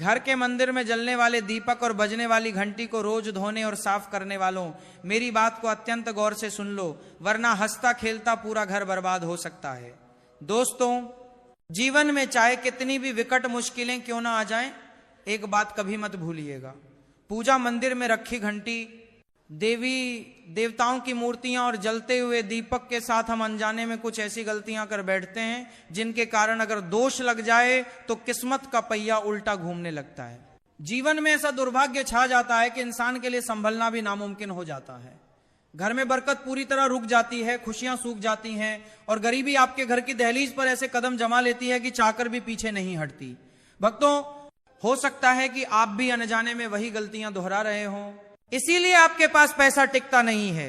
घर के मंदिर में जलने वाले दीपक और बजने वाली घंटी को रोज धोने और साफ करने वालों, मेरी बात को अत्यंत गौर से सुन लो, वरना हंसता खेलता पूरा घर बर्बाद हो सकता है। दोस्तों, जीवन में चाहे कितनी भी विकट मुश्किलें क्यों ना आ जाएं, एक बात कभी मत भूलिएगा, पूजा मंदिर में रखी घंटी, देवी देवताओं की मूर्तियां और जलते हुए दीपक के साथ हम अनजाने में कुछ ऐसी गलतियां कर बैठते हैं जिनके कारण अगर दोष लग जाए तो किस्मत का पहिया उल्टा घूमने लगता है। जीवन में ऐसा दुर्भाग्य छा जाता है कि इंसान के लिए संभलना भी नामुमकिन हो जाता है। घर में बरकत पूरी तरह रुक जाती है, खुशियां सूख जाती हैं और गरीबी आपके घर की दहलीज पर ऐसे कदम जमा लेती है कि चाहकर भी पीछे नहीं हटती। भक्तों, हो सकता है कि आप भी अनजाने में वही गलतियां दोहरा रहे हों, इसीलिए आपके पास पैसा टिकता नहीं है,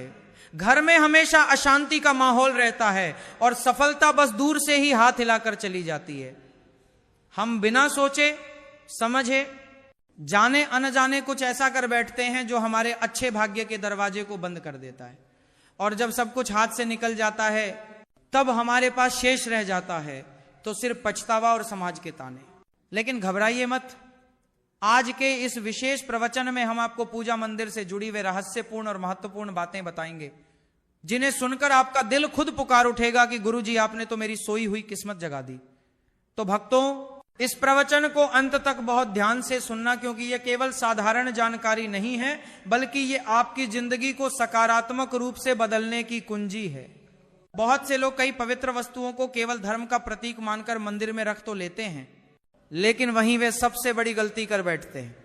घर में हमेशा अशांति का माहौल रहता है और सफलता बस दूर से ही हाथ हिलाकर चली जाती है। हम बिना सोचे समझे जाने अनजाने कुछ ऐसा कर बैठते हैं जो हमारे अच्छे भाग्य के दरवाजे को बंद कर देता है, और जब सब कुछ हाथ से निकल जाता है तब हमारे पास शेष रह जाता है तो सिर्फ पछतावा और समाज के ताने। लेकिन घबराइए मत, आज के इस विशेष प्रवचन में हम आपको पूजा मंदिर से जुड़ी हुई रहस्यपूर्ण और महत्वपूर्ण बातें बताएंगे, जिन्हें सुनकर आपका दिल खुद पुकार उठेगा कि गुरुजी, आपने तो मेरी सोई हुई किस्मत जगा दी। तो भक्तों, इस प्रवचन को अंत तक बहुत ध्यान से सुनना, क्योंकि यह केवल साधारण जानकारी नहीं है, बल्कि यह आपकी जिंदगी को सकारात्मक रूप से बदलने की कुंजी है। बहुत से लोग कई पवित्र वस्तुओं को केवल धर्म का प्रतीक मानकर मंदिर में रख तो लेते हैं, लेकिन वहीं वे सबसे बड़ी गलती कर बैठते हैं।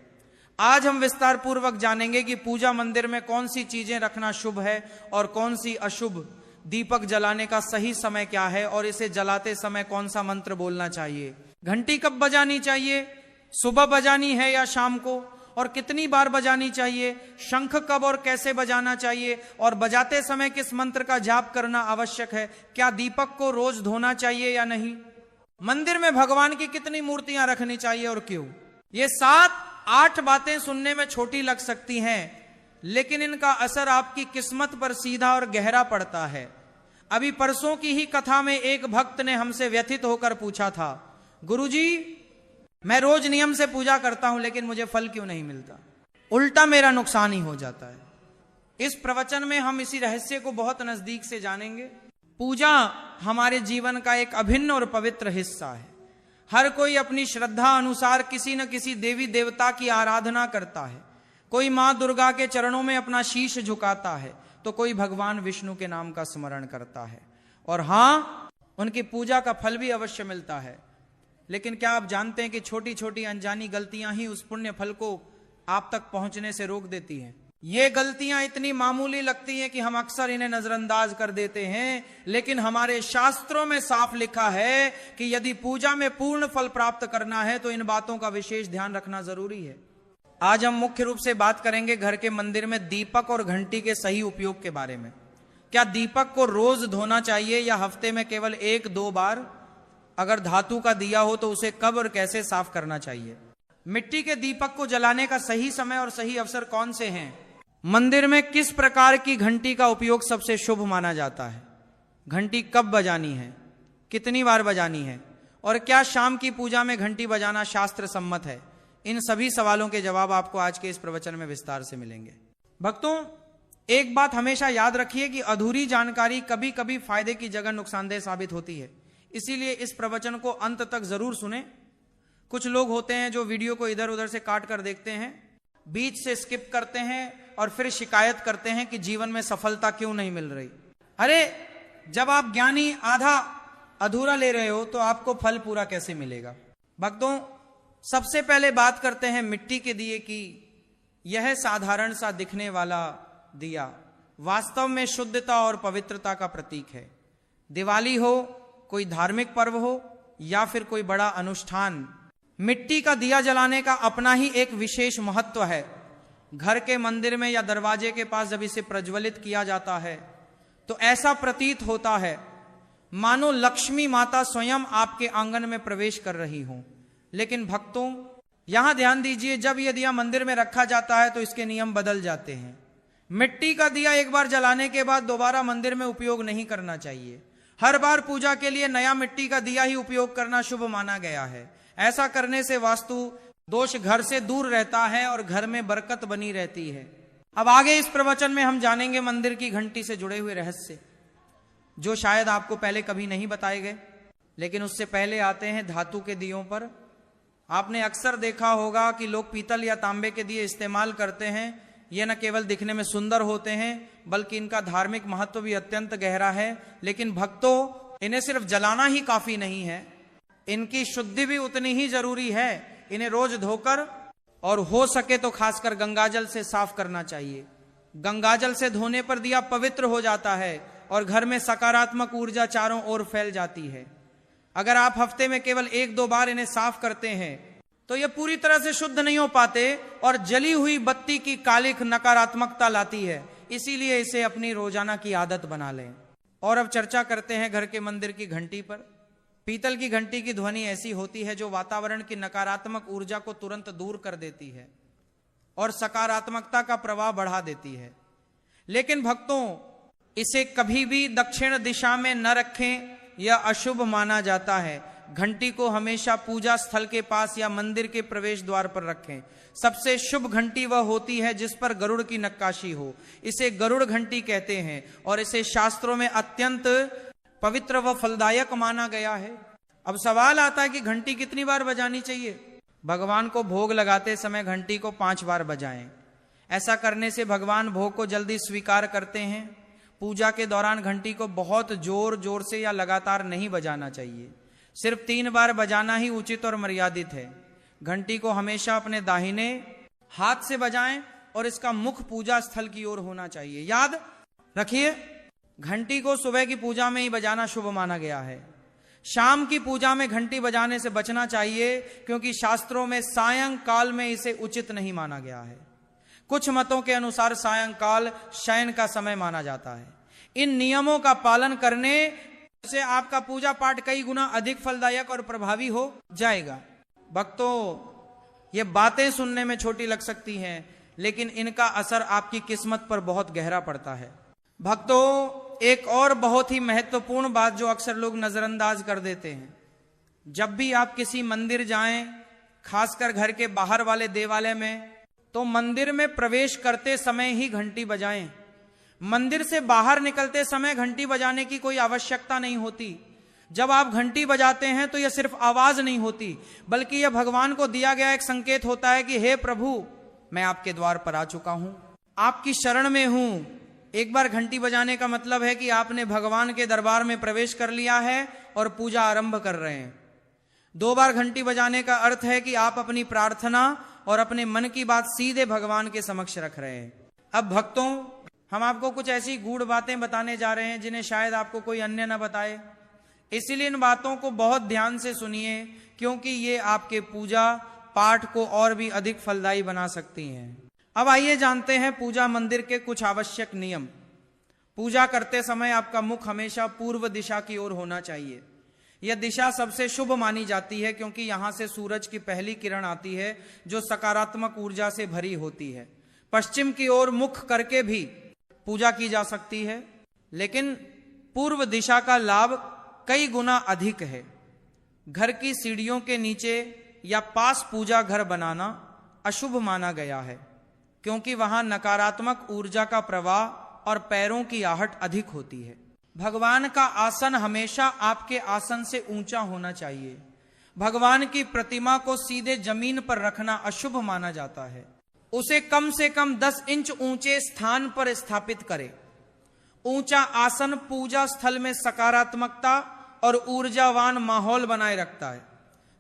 आज हम विस्तार पूर्वक जानेंगे कि पूजा मंदिर में कौन सी चीजें रखना शुभ है और कौन सी अशुभ, दीपक जलाने का सही समय क्या है और इसे जलाते समय कौन सा मंत्र बोलना चाहिए, घंटी कब बजानी चाहिए, सुबह बजानी है या शाम को, और कितनी बार बजानी चाहिए, शंख कब और कैसे बजाना चाहिए, और बजाते समय किस मंत्र का जाप करना आवश्यक है, क्या दीपक को रोज धोना चाहिए या नहीं, मंदिर में भगवान की कितनी मूर्तियां रखनी चाहिए और क्यों। ये 7-8 बातें सुनने में छोटी लग सकती हैं, लेकिन इनका असर आपकी किस्मत पर सीधा और गहरा पड़ता है। अभी परसों की ही कथा में एक भक्त ने हमसे व्यथित होकर पूछा था, गुरुजी, मैं रोज नियम से पूजा करता हूं लेकिन मुझे फल क्यों नहीं मिलता, उल्टा मेरा नुकसान ही हो जाता है। इस प्रवचन में हम इसी रहस्य को बहुत नजदीक से जानेंगे। पूजा हमारे जीवन का एक अभिन्न और पवित्र हिस्सा है। हर कोई अपनी श्रद्धा अनुसार किसी न किसी देवी देवता की आराधना करता है। कोई मां दुर्गा के चरणों में अपना शीश झुकाता है तो कोई भगवान विष्णु के नाम का स्मरण करता है, और हां, उनकी पूजा का फल भी अवश्य मिलता है। लेकिन क्या आप जानते हैं कि छोटी छोटी अनजानी गलतियां ही उस पुण्य फल को आप तक पहुंचने से रोक देती हैं। ये गलतियां इतनी मामूली लगती हैं कि हम अक्सर इन्हें नजरअंदाज कर देते हैं, लेकिन हमारे शास्त्रों में साफ लिखा है कि यदि पूजा में पूर्ण फल प्राप्त करना है तो इन बातों का विशेष ध्यान रखना जरूरी है। आज हम मुख्य रूप से बात करेंगे घर के मंदिर में दीपक और घंटी के सही उपयोग के बारे में। क्या दीपक को रोज धोना चाहिए या हफ्ते में केवल 1-2 बार? अगर धातु का दिया हो तो उसे कब और कैसे साफ करना चाहिए? मिट्टी के दीपक को जलाने का सही समय और सही अवसर कौन से हैं? मंदिर में किस प्रकार की घंटी का उपयोग सबसे शुभ माना जाता है? घंटी कब बजानी है, कितनी बार बजानी है, और क्या शाम की पूजा में घंटी बजाना शास्त्र सम्मत है? इन सभी सवालों के जवाब आपको आज के इस प्रवचन में विस्तार से मिलेंगे। भक्तों, एक बात हमेशा याद रखिए कि अधूरी जानकारी कभी कभी फायदे की जगह नुकसानदेह साबित होती है, इसीलिए इस प्रवचन को अंत तक जरूर सुने। कुछ लोग होते हैं जो वीडियो को इधर उधर से काट कर देखते हैं, बीच से स्किप करते हैं और फिर शिकायत करते हैं कि जीवन में सफलता क्यों नहीं मिल रही। अरे, जब आप ज्ञानी आधा अधूरा ले रहे हो तो आपको फल पूरा कैसे मिलेगा? भक्तों, सबसे पहले बात करते हैं मिट्टी के दिए की। यह साधारण सा दिखने वाला दिया वास्तव में शुद्धता और पवित्रता का प्रतीक है। दिवाली हो, कोई धार्मिक पर्व हो या फिर कोई बड़ा अनुष्ठान, मिट्टी का दिया जलाने का अपना ही एक विशेष महत्व है। घर के मंदिर में या दरवाजे के पास जब इसे प्रज्वलित किया जाता है तो ऐसा प्रतीत होता है मानो लक्ष्मी माता स्वयं आपके आंगन में प्रवेश कर रही हो। लेकिन भक्तों, यहां ध्यान दीजिए, जब यह दिया मंदिर में रखा जाता है तो इसके नियम बदल जाते हैं। मिट्टी का दिया एक बार जलाने के बाद दोबारा मंदिर में उपयोग नहीं करना चाहिए। हर बार पूजा के लिए नया मिट्टी का दिया ही उपयोग करना शुभ माना गया है। ऐसा करने से वास्तु दोष घर से दूर रहता है और घर में बरकत बनी रहती है। अब आगे इस प्रवचन में हम जानेंगे मंदिर की घंटी से जुड़े हुए रहस्य, जो शायद आपको पहले कभी नहीं बताए गए। लेकिन उससे पहले आते हैं धातु के दियों पर। आपने अक्सर देखा होगा कि लोग पीतल या तांबे के दिए इस्तेमाल करते हैं। ये न केवल दिखने में सुंदर होते हैं बल्कि इनका धार्मिक महत्व भी अत्यंत गहरा है। लेकिन भक्तों, इन्हें सिर्फ जलाना ही काफी नहीं है, इनकी शुद्धि भी उतनी ही जरूरी है। इन्हें रोज धोकर और हो सके तो खासकर गंगाजल से साफ करना चाहिए। गंगाजल से धोने पर दिया पवित्र हो जाता है और घर में सकारात्मक ऊर्जा चारों ओर फैल जाती है। अगर आप हफ्ते में केवल 1-2 बार इन्हें साफ करते हैं तो ये पूरी तरह से शुद्ध नहीं हो पाते और जली हुई बत्ती की कालिख नकारात्मकता लाती है। इसीलिए इसे अपनी रोजाना की आदत बना लें। और अब चर्चा करते हैं घर के मंदिर की घंटी पर। पीतल की घंटी की ध्वनि ऐसी होती है जो वातावरण की नकारात्मक ऊर्जा को तुरंत दूर कर देती है और सकारात्मकता का प्रवाह बढ़ा देती है। लेकिन भक्तों, इसे कभी भी दक्षिण दिशा में न रखें, यह अशुभ माना जाता है। घंटी को हमेशा पूजा स्थल के पास या मंदिर के प्रवेश द्वार पर रखें। सबसे शुभ घंटी वह होती है जिस पर गरुड़ की नक्काशी हो। इसे गरुड़ घंटी कहते हैं और इसे शास्त्रों में अत्यंत पवित्र व फलदायक माना गया है। अब सवाल आता है कि घंटी कितनी बार बजानी चाहिए? भगवान को भोग लगाते समय घंटी को 5 बार बजाएं। ऐसा करने से भगवान भोग को जल्दी स्वीकार करते हैं। पूजा के दौरान घंटी को बहुत जोर जोर से या लगातार नहीं बजाना चाहिए। सिर्फ 3 बार बजाना ही उचित और मर्यादित है। घंटी को हमेशा अपने दाहिने हाथ से बजाएं और इसका मुख पूजा स्थल की ओर होना चाहिए। याद रखिए, घंटी को सुबह की पूजा में ही बजाना शुभ माना गया है। शाम की पूजा में घंटी बजाने से बचना चाहिए, क्योंकि शास्त्रों में सायंकाल में इसे उचित नहीं माना गया है। कुछ मतों के अनुसार सायंकाल शयन का समय माना जाता है। इन नियमों का पालन करने से आपका पूजा पाठ कई गुना अधिक फलदायक और प्रभावी हो जाएगा। भक्तों, ये बातें सुनने में छोटी लग सकती हैं, लेकिन इनका असर आपकी किस्मत पर बहुत गहरा पड़ता है। भक्तों, एक और बहुत ही महत्वपूर्ण बात जो अक्सर लोग नजरअंदाज कर देते हैं, जब भी आप किसी मंदिर जाएं, खासकर घर के बाहर वाले देवालय में, तो मंदिर में प्रवेश करते समय ही घंटी बजाएं। मंदिर से बाहर निकलते समय घंटी बजाने की कोई आवश्यकता नहीं होती। जब आप घंटी बजाते हैं तो यह सिर्फ आवाज नहीं होती, बल्कि यह भगवान को दिया गया एक संकेत होता है कि हे प्रभु, मैं आपके द्वार पर आ चुका हूं, आपकी शरण में हूं। एक बार घंटी बजाने का मतलब है कि आपने भगवान के दरबार में प्रवेश कर लिया है और पूजा आरंभ कर रहे हैं। 2 बार घंटी बजाने का अर्थ है कि आप अपनी प्रार्थना और अपने मन की बात सीधे भगवान के समक्ष रख रहे हैं। अब भक्तों, हम आपको कुछ ऐसी गूढ़ बातें बताने जा रहे हैं जिन्हें शायद आपको कोई अन्य न बताए। इसीलिए इन बातों को बहुत ध्यान से सुनिए, क्योंकि ये आपके पूजा पाठ को और भी अधिक फलदायी बना सकती हैं। अब आइए जानते हैं पूजा मंदिर के कुछ आवश्यक नियम। पूजा करते समय आपका मुख हमेशा पूर्व दिशा की ओर होना चाहिए। यह दिशा सबसे शुभ मानी जाती है, क्योंकि यहां से सूरज की पहली किरण आती है जो सकारात्मक ऊर्जा से भरी होती है। पश्चिम की ओर मुख करके भी पूजा की जा सकती है, लेकिन पूर्व दिशा का लाभ कई गुना अधिक है। घर की सीढ़ियों के नीचे या पास पूजा घर बनाना अशुभ माना गया है, क्योंकि वहां नकारात्मक ऊर्जा का प्रवाह और पैरों की आहट अधिक होती है। भगवान का आसन हमेशा आपके आसन से ऊंचा होना चाहिए। भगवान की प्रतिमा को सीधे जमीन पर रखना अशुभ माना जाता है। उसे कम से कम 10 इंच ऊंचे स्थान पर स्थापित करें। ऊंचा आसन पूजा स्थल में सकारात्मकता और ऊर्जावान माहौल बनाए रखता है।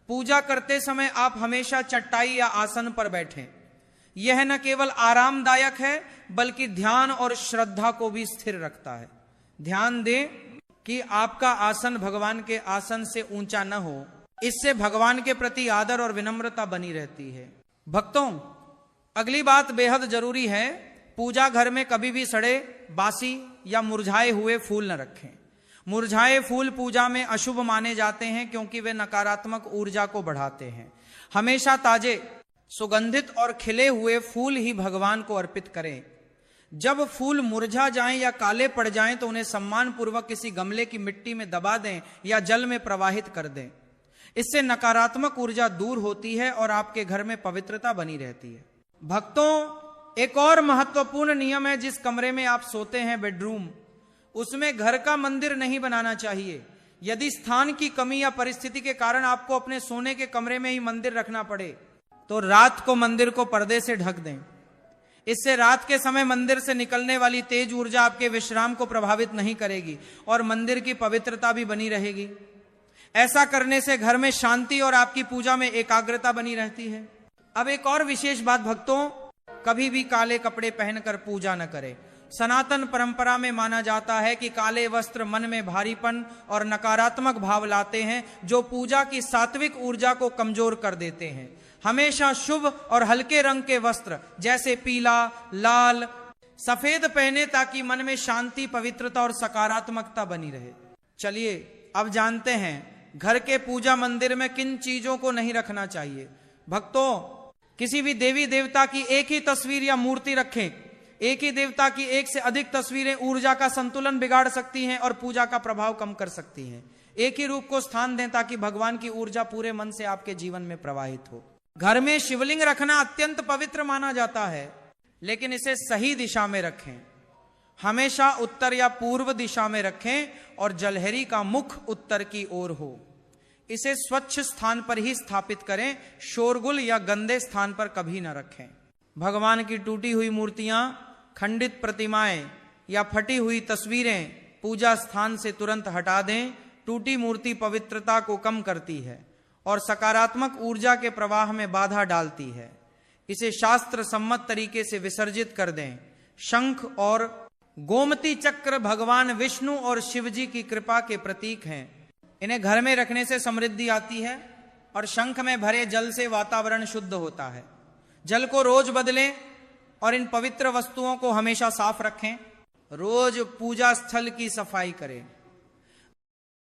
पूजा करते समय आप हमेशा चटाई या आसन पर बैठें। यह न केवल आरामदायक है, बल्कि ध्यान और श्रद्धा को भी स्थिर रखता है। ध्यान दें कि आपका आसन भगवान के आसन से ऊंचा न हो। इससे भगवान के प्रति आदर और विनम्रता बनी रहती है। भक्तों, अगली बात बेहद जरूरी है। पूजा घर में कभी भी सड़े, बासी या मुरझाए हुए फूल न रखें। मुरझाए फूल पूजा में अशुभ माने जाते हैं, क्योंकि वे नकारात्मक ऊर्जा को बढ़ाते हैं। हमेशा ताजे, सुगंधित और खिले हुए फूल ही भगवान को अर्पित करें। जब फूल मुरझा जाएं या काले पड़ जाएं तो उन्हें सम्मान पूर्वक किसी गमले की मिट्टी में दबा दें या जल में प्रवाहित कर दें। इससे नकारात्मक ऊर्जा दूर होती है और आपके घर में पवित्रता बनी रहती है। भक्तों, एक और महत्वपूर्ण नियम है, जिस कमरे में आप सोते हैं, बेडरूम, उसमें घर का मंदिर नहीं बनाना चाहिए। यदि स्थान की कमी या परिस्थिति के कारण आपको अपने सोने के कमरे में ही मंदिर रखना पड़े, तो रात को मंदिर को पर्दे से ढक दें। इससे रात के समय मंदिर से निकलने वाली तेज ऊर्जा आपके विश्राम को प्रभावित नहीं करेगी और मंदिर की पवित्रता भी बनी रहेगी। ऐसा करने से घर में शांति और आपकी पूजा में एकाग्रता बनी रहती है। अब एक और विशेष बात भक्तों, कभी भी काले कपड़े पहनकर पूजा न करें। सनातन परंपरा में माना जाता है कि काले वस्त्र मन में भारीपन और नकारात्मक भाव लाते हैं, जो पूजा की सात्विक ऊर्जा को कमजोर कर देते हैं। हमेशा शुभ और हल्के रंग के वस्त्र जैसे पीला, लाल, सफेद पहने, ताकि मन में शांति, पवित्रता और सकारात्मकता बनी रहे। चलिए अब जानते हैं घर के पूजा मंदिर में किन चीजों को नहीं रखना चाहिए। भक्तों, किसी भी देवी देवता की एक ही तस्वीर या मूर्ति रखें। एक ही देवता की एक से अधिक तस्वीरें ऊर्जा का संतुलन बिगाड़ सकती हैं और पूजा का प्रभाव कम कर सकती हैं। एक ही रूप को स्थान दें ताकि भगवान की ऊर्जा पूरे मन से आपके जीवन में प्रवाहित हो। घर में शिवलिंग रखना अत्यंत पवित्र माना जाता है, लेकिन इसे सही दिशा में रखें। हमेशा उत्तर या पूर्व दिशा में रखें और जलहरी का मुख उत्तर की ओर हो। इसे स्वच्छ स्थान पर ही स्थापित करें, शोरगुल या गंदे स्थान पर कभी न रखें। भगवान की टूटी हुई मूर्तियां, खंडित प्रतिमाएं या फटी हुई तस्वीरें पूजा स्थान से तुरंत हटा दें। टूटी मूर्ति पवित्रता को कम करती है और सकारात्मक ऊर्जा के प्रवाह में बाधा डालती है। इसे शास्त्र सम्मत तरीके से विसर्जित कर दें। शंख और गोमती चक्र भगवान विष्णु और शिव जी की कृपा के प्रतीक हैं। इन्हें घर में रखने से समृद्धि आती है और शंख में भरे जल से वातावरण शुद्ध होता है। जल को रोज बदलें और इन पवित्र वस्तुओं को हमेशा साफ रखें। रोज पूजा स्थल की सफाई करें।